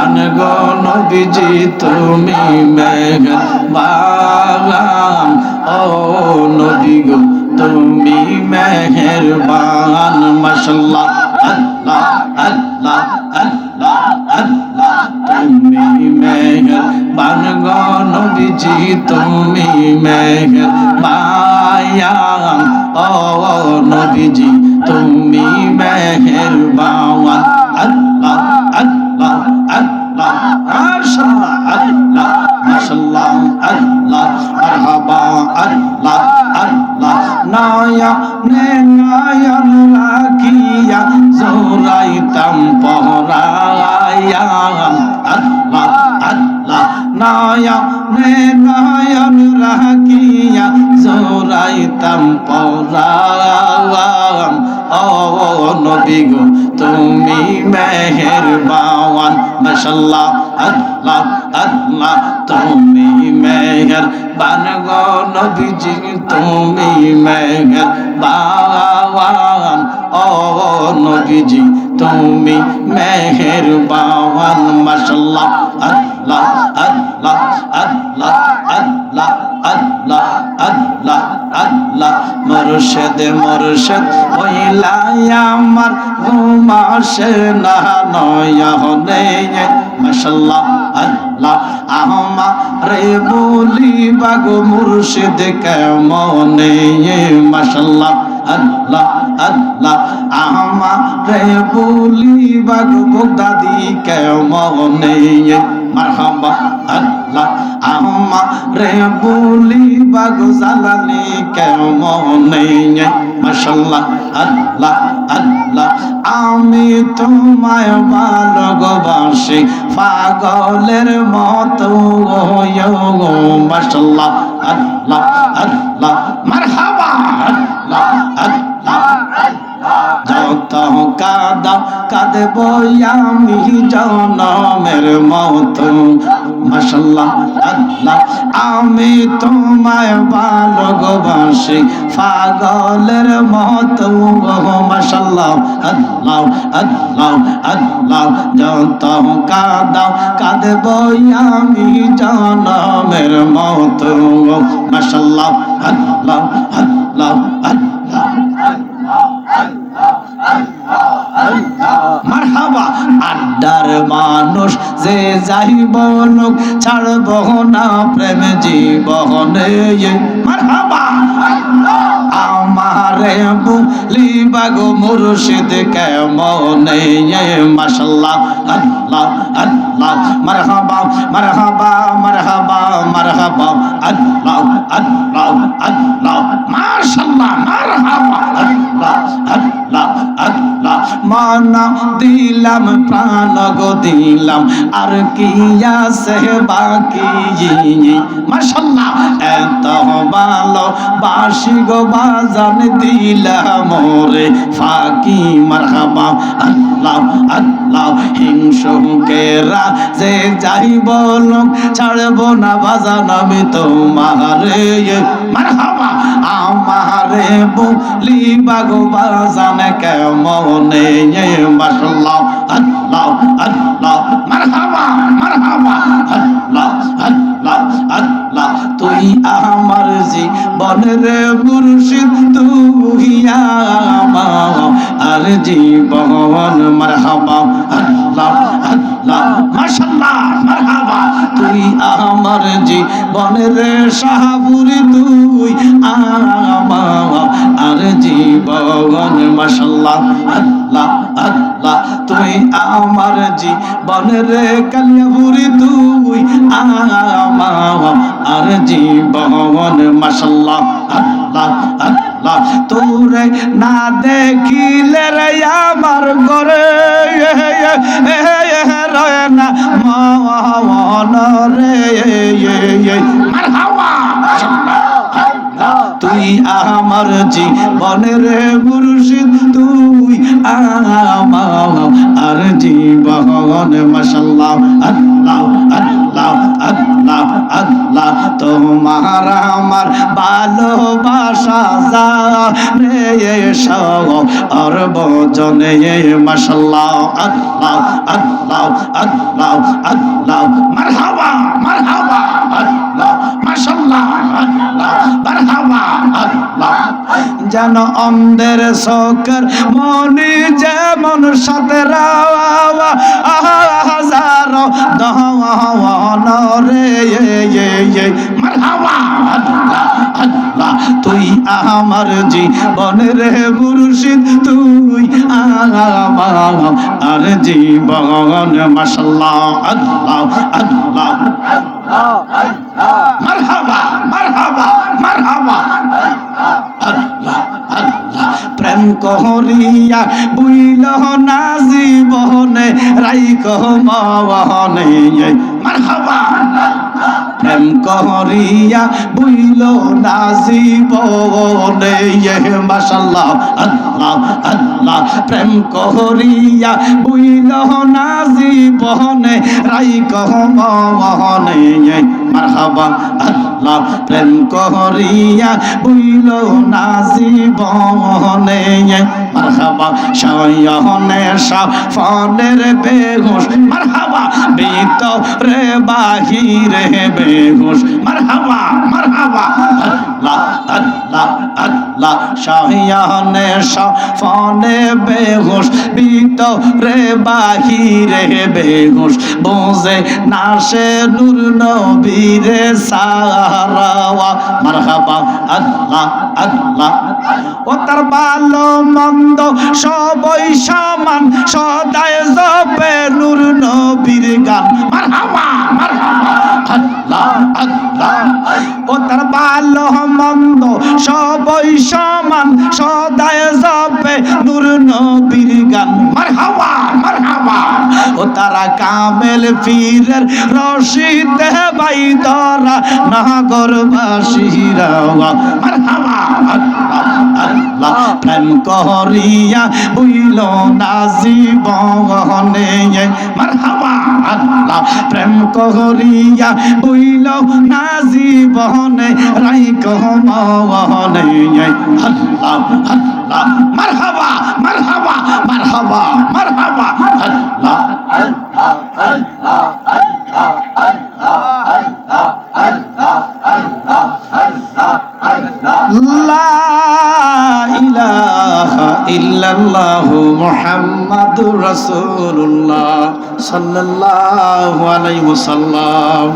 বান গো নবীজি তুমি মেহেরবান ও নবী গো তুমি মেহেরবান মাশাআল্লাহ আল্লাহ আল্লাহ আল্লাহ আল্লাহ তুমি মেহেরবান গো নবীজি তুমি মেহেরবান ও নবীজি তুমি মেহেরবান আল্লাহ আল্লাহ আল্লাহ মাশাআল্লাহ আল্লাহ মাশাআল্লাহ আল্লাহ মারহাবা আল্লাহ আল্লাহ নয়নে নয়ন রাখিয়া জোরাইতাম পরায়া আল্লাহ আল্লাহ নয়নে নয়ন রাখিয়া জোরাইতাম পরায়া ও নবী গো তুমি মেহেরবান মাশাআল্লাহ আল্লাহ আল্লাহ তুমি মেহেরবান গো নবীজি তুমি মেহেরবান ও নবীজি তুমি মেহেরবান মাশাআল্লাহ আল্লাহ আল্লাহ আল্লাহ আল্লাহ আল্লাহ আল্লাহ আল্লাহ মুর্শিদ মুর্শিদ হইলাই আমার ঘুমাসে না নয়নে মাশাআল্লাহ আল্লাহ আমারে বলিবা গো মুর্শিদ কেমনে মাশাআল্লাহ আল্লাহ আল্লাহ আমারে বলিবা গো বগদাদি কেমনে মারহাবা আল্লাহ আমারে বলিবা গো জালালি কেমনে মাশাআল্লাহ আল্লাহ আল্লাহ আমি তোমায় ভালোবাসি পাগলের মতো মাশাআল্লাহ আল্লাহ আল্লাহ মারহাবা আল্লাহ আল্লাহ যত কাঁদাও কাঁদব আমি জনমের মতো মাশাআল্লাহ আল্লাহ আমি তোমায় ভালোবাসি পাগলের মতো মাশাআল্লাহ আল্লাহ আল্লাহ আল্লাহ যত কাঁদাও কাঁদব আমি জনমের মতো মাশাআল্লাহ আল্লাহ আল্লাহ আল্লাহ মারহাবা আড্ডার মানুষ যে যাইব লোক ছাড়ব না প্রেম জীবনে মারহাবা আমারে বলিবা গো মুর্শিদ কেমনে মাশাআল্লাহ আল্লাহ আল্লাহ মারহাবা মারহাবা মারহাবা মারহাবা আল্লাহ আল্লাহ আল্লাহ মাশাআল্লাহ মারহাবা আল্লাহ আল্লাহ আল্লাহ মানা দিলাম প্রাণ গো দিলাম আর কি আছে বাকি মাশাআল্লাহ এত ভালো বাসি গো বাজান দিলাম মোরে ফাকি মারহাবা আল্লাহ আল্লাহ হিংসুকেরা যে যাইব লোক ছাড়ব না বাজান আমি তোমারে মারহাবা আমারে বলিবা গো বাজান কেমনে মাশাআল্লাহ আল্লাহ আল্লাহ মারহাবা মারহাবা আল্লাহ আল্লাহ আল্লাহ তুই আমার জীবনের মুর্শিদ তুই আমার জীবন মারহাবা আল্লাহ আল্লাহ মাশাআল্লাহ মারহাবা তুই আমার জীবনের শাহপুরি তুই আমার জীবন মাশাআল্লাহ আল্লাহ আল্লাহ তুই আমার জীবনের কালিয়াপুরি তুই আমার জীবন মাশাআল্লাহ আল্লাহ আল্লাহ তোরে না দেখিলে রে আমার ঘরে রয় না মন রে মারহাবা তুই আমার জীবনের মুর্শিদ তুই আমার আর জীবন মাশাআল্লাহ আল্লাহ আল্লাহ আল্লাহ আল্লাহ তোমার আমার ভালোবাসা যা রে আর বজনে মাশাআল্লাহ আল্লাহ আল্লাহ আল্লাহ আল্লাহ মারহাবা মারহাবা আল্লাহ মাশাআল্লাহ আল্লাহ মারহাবা আল্লাহ যেন অন্ধের চোখের মনি যেমন সাথে রাওয়া হাজারো দহন রে মারহাবা আল্লাহ আল্লাহ তুই আমার জীবনের মুর্শিদ তুই আমার জীবন মাশাআল্লাহ আল্লাহ আল্লাহ মারহাবা মারহাবা মারহাবা আল্লাহ আল্লাহ প্রেম করিয়া বুইল না জীবনে রাইখ মনে মারহাবা প্রেম করিয়া বুইল না জীবনে মাশাআল্লাহ আল্লাহ আল্লাহ প্রেম করিয়া বুইল না জীবনে রাইখ মনে মারহাবা আল্লাহ প্রেম করিয়া বুইল না জীবনে মারহাবা শয়নে সাফনের বেহুশ মারহাবা ভিতরে বাহিরে বেহুশ মারহাবা মারহাবা আল্লাহ আল্লাহ আল্লাহ শয়নে সাফনে বেহুশ ভিতরে বাহিরে বেহুশ বুঝে না সে নূর নবীরে সারাওয়া মারহাবা আল্লাহ আল্লাহ ও তার ভালো মন্দ সবই সমান সদায় জপে নূর নবীর গান মারহাবা মারহাবা আল্লাহ আল্লাহ ও তার ভালো মন্দ সবই সমান সদায় জপে নূর নবীর গান মারহাবা মারহাবা ও তারা কামেল পীরের রশিদে বাই ধরা নাগরবাসীরা মারহাবা আল্লাহ আল্লাহ প্রেম করিয়া বুইল না জীবনে মারহাবা আল্লাহ প্রেম করিয়া বুইল না জীবনে রাইখ মনে আল্লাহ আল্লাহ মারহাবা মারহাবা মারহাবা মারহাবা আল্লাহ আল্লাহ আল্লাহ আল্লাহ আল্লাহ আল্লাহ আল্লাহ আল্লাহ আল্লাহ লা ইলাহা ইল্লাল্লাহু মুহাম্মাদুর রাসূলুল্লাহ সাল্লাল্লাহু আলাইহি ওয়াসাল্লাম।